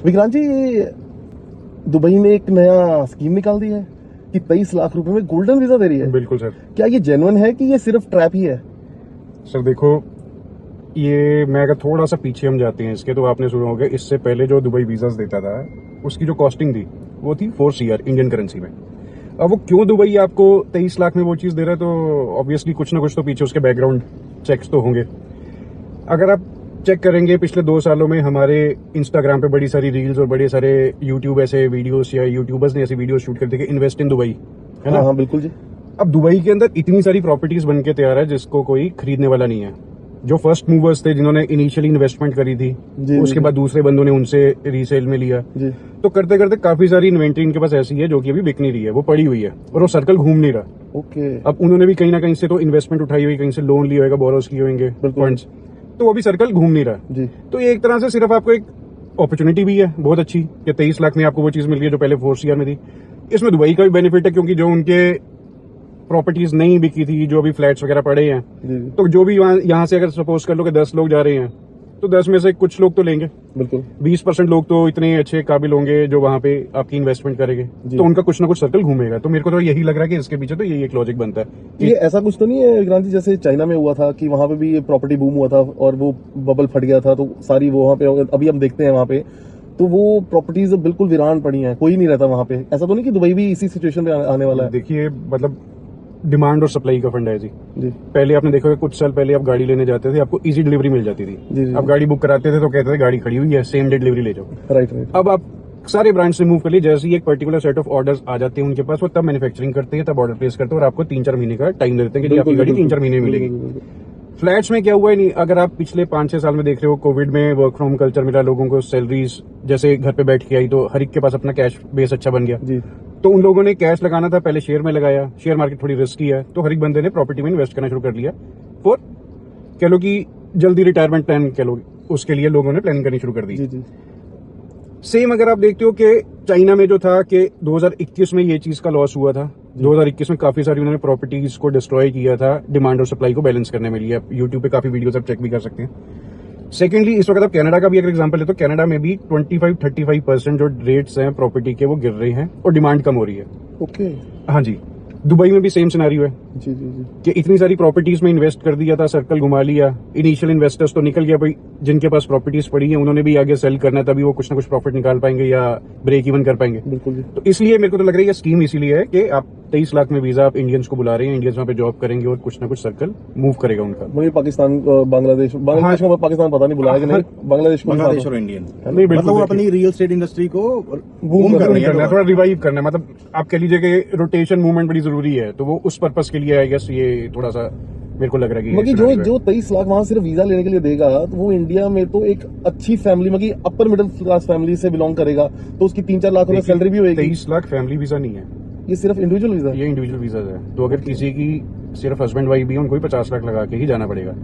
विक्रांत जी, Dubai में एक नया स्कीम निकाल दी है कि 23 लाख रुपए में गोल्डन वीजा दे रही है। बिल्कुल सर। क्या ये जेन्युइन है कि ये सिर्फ ट्रैप ही है? सर देखो, ये मैं अगर थोड़ा सा पीछे हम जाते हैं इसके, तो आपने सुना होगा इससे पहले जो दुबई वीजास देता था उसकी जो कॉस्टिंग थी वो थी 4 CR इंडियन करेंसी में। अब वो क्यों दुबई आपको 23 लाख में वो चीज दे रहा है, तो ऑब्वियसली कुछ ना कुछ तो पीछे उसके बैकग्राउंड चेक्स तो होंगे। अगर आप चेक करेंगे पिछले 2 सालों में हमारे इंस्टाग्राम पे बड़ी सारी रील्स और बड़े सारे यूट्यूब ऐसे वीडियोस या यूट्यूबर्स ने ऐसी वीडियो शूट कर दी कि इन्वेस्ट इन दुबई, है ना? हाँ बिल्कुल जी। अब दुबई के अंदर इतनी सारी प्रॉपर्टीज बन के तैयार है जिसको कोई खरीदने वाला नहीं है। जो फर्स्ट मूवर्स थे जिन्होंने इनिशियली इन्वेस्टमेंट करी थी, उसके बाद दूसरे बंदों ने उनसे रीसेल में लिया जी। तो करते करते काफी सारी इन्वेंट्री इनके पास ऐसी है जो कि अभी बिक नहीं रही है, वो पड़ी हुई है और वो सर्कल घूम नहीं रहा। ओके। अब उन्होंने भी कहीं ना कहीं से तो इन्वेस्टमेंट उठाई हुई, कहीं से लोन लिया होगा, बोरोस किए होंगे फंड्स, तो वो भी सर्कल घूम नहीं रहा जी। तो ये एक तरह से सिर्फ आपको एक अपॉर्चुनिटी भी है बहुत अच्छी कि 23 लाख में आपको वो चीज मिल रही है जो पहले 4 CR में थी। इसमें दुबई का भी बेनिफिट है क्योंकि जो उनके प्रॉपर्टीज नहीं बिकी थी, जो अभी फ्लैट्स वगैरह पड़े हैं, तो जो भी यहाँ से अगर सपोज कर लो कि 10 लोग जा रहे हैं तो 10 में से कुछ लोग तो लेंगे, बिल्कुल 20% लोग तो इतने अच्छे काबिल होंगे जो वहां पे आपकी इन्वेस्टमेंट करेंगे, तो उनका कुछ ना कुछ सर्कल घूमेगा। तो मेरे को तो यही लग रहा है कि इसके पीछे तो यही एक लॉजिक बनता है। ये ऐसा कुछ तो नहीं है विक्रांत जी जैसे चाइना में हुआ था कि वहां पे भी प्रॉपर्टी बूम हुआ था और वो बबल फट गया था, तो सारी वो वहां पे अभी हम देखते हैं वहां पे तो वो प्रॉपर्टीज बिल्कुल वीरान पड़ी हैं, कोई नहीं रहता वहां पे। ऐसा तो नहीं कि दुबई भी इसी सिचुएशन में आने वाला है? देखिए, मतलब डिमांड और सप्लाई का फंड है जी। जी। पहले आपने देखा कुछ साल पहले आप गाड़ी लेने जाते थे, आपको इजी डिलीवरी मिल जाती थी। जी। आप गाड़ी बुक कराते थे तो कहते थे गाड़ी खड़ी हुई है, सेम डे डिलीवरी ले जाओ। Right right. अब आप सारे ब्रांच से मूव कर लिए, जैसे ही एक पर्टिकुलर सेट ऑफ ऑर्डर्स आ जाते हैं उनके पास, वो तब मैन्युफैक्चरिंग करते हैं, तब ऑर्डर प्लेस करते हैं और आपको 3-4 महीने का टाइम दे देते हैं कि आपकी गाड़ी 3-4 महीने में मिलेगी। फ्लैट्स में क्या हुआ है नहीं, अगर आप पिछले 5-6 साल में देख रहे हो, कोविड में वर्क फ्रॉम कल्चर मिला लोगों को, सैलरीज जैसे घर पे बैठ के आई तो हर एक के पास अपना कैश बेस अच्छा बन गया जी। तो उन लोगों ने कैश लगाना था, पहले शेयर में लगाया, शेयर मार्केट थोड़ी रिस्की है तो हर एक बंदे ने प्रॉपर्टी में इन्वेस्ट करना शुरू कर लिया फॉर कह लो कि जल्दी रिटायरमेंट प्लान कह लो, उसके लिए लोगों ने प्लानिंग करनी शुरू कर दी। जी जी। सेम अगर आप देखते हो कि चाइना में जो था कि 2021 में ये चीज का लॉस हुआ था, 2021 में काफी सारी उन्होंने प्रॉपर्टीज को डिस्ट्रॉय किया था डिमांड और सप्लाई को बैलेंस करने में लिए। आप यूट्यूब पे काफी वीडियोस आप चेक भी कर सकते हैं। सेकेंडली, इस वक्त आप कनाडा का भी अगर एग्जांपल ले तो कनाडा में भी 25-35% जो रेट्स हैं प्रॉपर्टी के वो गिर रहे हैं और डिमांड कम हो रही है। ओके। हाँ जी, दुबई में भी सेम सिनेरियो है जी जी जी। कि इतनी सारी प्रॉपर्टीज में इन्वेस्ट कर दिया था, सर्कल घुमा लिया, इनिशियल इन्वेस्टर्स तो निकल गया भाई, जिनके पास प्रॉपर्टीज पड़ी है उन्होंने भी आगे सेल करना है, तभी वो कुछ ना कुछ प्रॉफिट निकाल पाएंगे या ब्रेक इवन कर पाएंगे। बिल्कुल जी। तो इसलिए मेरे को तो लग रहा है ये स्कीम इसीलिए है कि आप 23 लाख में वीजा आप इंडियंस को बुला रहे हैं, इंडियंस वहां पे जॉब करेंगे और कुछ ना कुछ सर्कल मूव करेगा उनका। मुझे पाकिस्तान बांग्लादेश को पाकिस्तान पता नहीं बुलाया कि नहीं, बांग्लादेश और इंडियन नहीं, मतलब वो अपनी रियल एस्टेट इंडस्ट्री को बूम कर रही करना है, है, थोड़ा रिवाइव करना है। मतलब आप कह लीजिए कि रोटेशन मूवमेंट बड़ी जरूरी है, तो वो उस पर्पस के लिए आई गेस ये थोड़ा सा मेरे को लग रहा है कि जो 23 लाख वहां सिर्फ वीजा लेने के लिए देगा तो वो इंडिया में तो एक अच्छी फैमिली मतलब अपर मिडिल क्लास फैमिली से बिलोंग करेगा तो उसकी 3-4 लाख रुपए सैलरी भी होगी। 23 लाख फैमिली वीजा नहीं है, ये सिर्फ इंडिविजुअल वीजा, ये इंडिविजुअल वीजा है। तो अगर किसी की सिर्फ हस्बैंड वाइफ भी है उनको भी 50 लाख लगा के ही जाना पड़ेगा।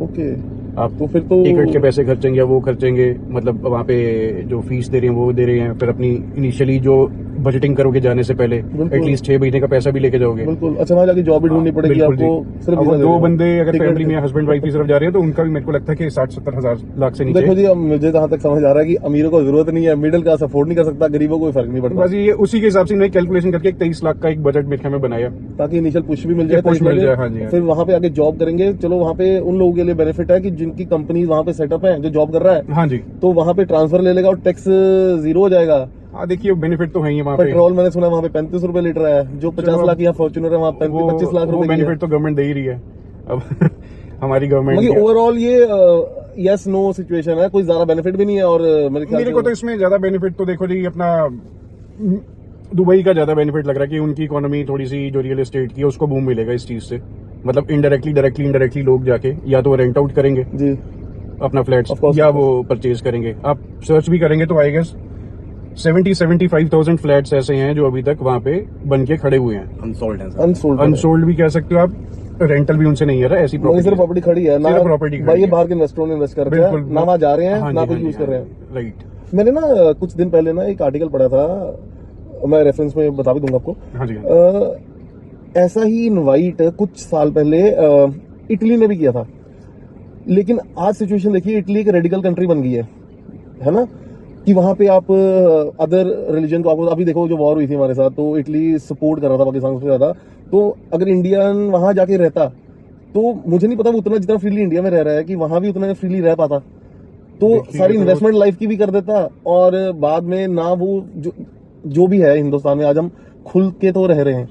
ओके। आप तो फिर तो टिकट के पैसे खर्चेंगे या वो खर्चेंगे, मतलब वहाँ पे जो फीस दे रहे हैं वो दे रहे हैं, फिर अपनी इनिशियली जो बजटिंग करोगे जाने से पहले एटलीस्ट 6 महीने का पैसा भी लेके जाओगे। बिल्कुल। अच्छा, वहां जाके जॉब भी ढूंढनी पड़ेगी आपको। सिर्फ अब 2 बंदे अगर फैमिली में हस्बैंड वाइफ की तरफ जा रहे हैं तो उनका भी मेरे को लगता है कि 60-70 हजार लाख से नीचे। देखो जी, मुझे जहां तक समझ आ रहा है कि अमीरों को जरूरत नहीं है, मिडिल क्लास अफोर्ड नहीं कर सकता, गरीबों को फर्क नहीं पड़ता। बस ये उसी के हिसाब से मैंने कैलकुलेशन करके 23 लाख का एक बजट मेरे ख्याल में बनाया ताकि इनिशियल पुश भी मिल जाए, पुश मिल जाए। हाँ जी, फिर वहां पे आके जॉब करेंगे। चलो वहां पे उन लोगों के लिए बेनिफिट है कि जिनकी कंपनी वहां पे सेटअप है, जो जॉब कर रहा है, हाँ जी, तो वहां पे ट्रांसफर ले लेगा और टैक्स जीरो हो जाएगा। हाँ देखिए बेनिफिट तो है ही वहाँ पे। पेट्रोल मैंने सुना वहाँ पे 35 रुपए लीटर है, जो 50 लाख यहाँ फॉर्च्यूनर है वहाँ 25 लाख रुपए बेनिफिट तो गवर्नमेंट दे ही रही है। अब हमारी गवर्नमेंट ओवरऑल ये यस नो सिचुएशन है, कोई ज्यादा बेनिफिट भी नहीं है। और मेरे को तो इसमें ज्यादा बेनिफिट तो देखो जी अपना दुबई का ज्यादा बेनिफिट लग रहा है कि उनकी इकोनॉमी थोड़ी सी जो रियल एस्टेट की है उसको बूम मिलेगा इस चीज से। मतलब इनडायरेक्टली लोग जाके या तो रेंट आउट करेंगे जी अपना फ्लैट्स या वो परचेज करेंगे। आप सर्च भी करेंगे तो आई गेस 70-75,000 फ्लैट्स ऐसे हैं जो अभी तक वहां पे बन के खड़े हुए हैं, अनसोल्ड भी कह सकते हो आप, रेंटल भी उनसे नहीं है रहा, ऐसी प्रॉपर्टी खड़ी है ना, प्रॉपर्टी ये बाहर के इन्वेस्टरों ने इन्वेस्ट कर रखा है, ना वहां जा रहे हैं ना कुछ यूज कर रहे हैं। राइट। मैंने ना कुछ दिन पहले ना एक आर्टिकल पढ़ा था, मैं रेफरेंस में बता भी दूंगा आपको। हाँ जी। ऐसा ही इनवाइट कुछ साल पहले इटली ने भी किया था, लेकिन आज सिचुएशन देखिए, इटली एक रेडिकल कंट्री बन गई है ना। कि वहां पे आप अदर रिलीजन को, आपको अभी देखो जो वॉर हुई थी हमारे साथ, तो इटली सपोर्ट कर रहा था पाकिस्तान को सबसे ज्यादा। तो अगर इंडियन वहां जाके रहता तो मुझे नहीं पता वो उतना जितना फ्रीली इंडिया में रह रहा है कि वहां भी उतना फ्रीली रह पाता। तो देखिए, सारी तो- इन्वेस्टमेंट लाइफ की भी कर देता, और बाद में ना वो जो भी है हिंदुस्तान में आज हम खुल के तो रह रहे हैं।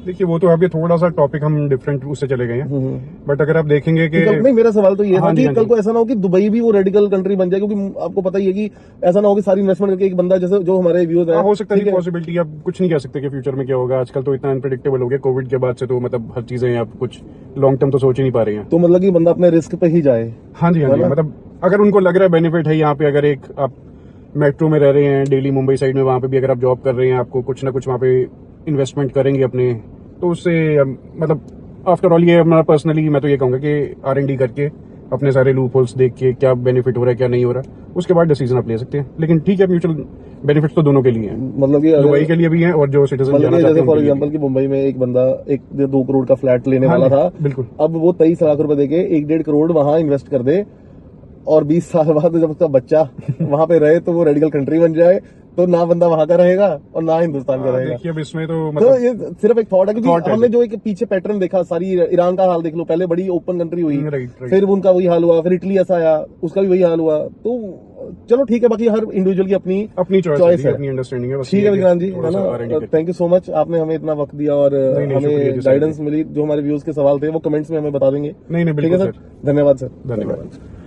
देखिए वो तो अभी थोड़ा सा टॉपिक हम डिफरेंट उससे चले गए हैं, बट अगर आप देखेंगे कि नहीं, मेरा सवाल तो ये था हाँ जी, कि हाँ कल जी। को ऐसा ना हो कि दुबई भी वो रेडिकल कंट्री बन जाए, क्योंकि आपको पता ही है कि ऐसा ना हो कि सारी इन्वेस्टमेंट करके एक बंदा, जैसे जो हमारे व्यूज है, हाँ, हो सकता ठीक है पॉसिबिलिटी, अब कुछ नहीं कह सकते कि फ्यूचर में क्या होगा। आजकल तो इतना अनप्रेडिक्टेबल हो गया कोविड के बाद से, तो मतलब हर चीजें आप कुछ लॉन्ग टर्म तो सोच ही नहीं पा रहे हैं। तो मतलब कि बंदा अपने रिस्क पे ही जाए। हाँ जी, हाँ है जी, ना? मतलब अगर उनको लग रहा है बेनिफिट है यहाँ पे, अगर एक आप मेट्रो में रह रहे हैं दिल्ली मुंबई साइड में, वहां पे भी अगर आप जॉब कर रहे हैं, आपको कुछ ना कुछ वहां पे इन्वेस्टमेंट करेंगे अपने, तो उससे मतलब आफ्टर ऑल ये हमारा पर्सनली मैं तो ये कहूंगा कि R&D करके अपने सारे लूप होल्स देख के क्या बेनिफिट हो रहा है क्या नहीं हो रहा, उसके बाद डिसीजन आप ले सकते हैं। लेकिन ठीक है, म्यूचुअल बेनिफिट तो दोनों के लिए हैं, मतलब कि दुबई के लिए भी हैं और जो सिटीजन मतलब जाना कि चाहते जैसे हैं फॉर उनके लिए एग्जांपल कि मुंबई में एक बंदा 1-2 करोड़ का फ्लैट लेने हाँ वाला जी, था, बिल्कुल। अब वो 23 लाख रुपए देके 1-1.5 करोड़ वहां इन्वेस्ट कर दे, और 20 साल बाद जब उसका बच्चा वहां पे रहे तो वो रेडिकल कंट्री बन जाए, तो ना बंदा वहां का रहेगा और ना हिंदुस्तान का भी। रहेगा। देखिए अब इसमें तो तो मतलब ये सिर्फ एक थॉट है, thought क्योंकि है हमने जी। जो एक पीछे पैटर्न देखा, सारी ईरान का हाल देख लो, पहले बड़ी ओपन कंट्री हुई, राइट। फिर उनका वही हाल हुआ, फिर इटली ऐसा आया, उसका भी वही हाल हुआ। तो चलो ठीक है, बाकी हर इंडिविजुअल की अपनी अपनी चॉइस है। अपनी अंडरस्टैंडिंग है, बस ठीक ये है कि विक्रांत जी, थोड़ा है सा ना? R&D करके। थैंक यू सो मच, आपने हमें इतना वक्त दिया, और नहीं, शुक्रिया हमें जी, सर गाइडेंस मिली। जो हमारे व्यूज के सवाल थे वो कमेंट्स में हमें बता देंगे। नहीं, ठीक है बिल्कुल सर, धन्यवाद सर। धन्यवाद।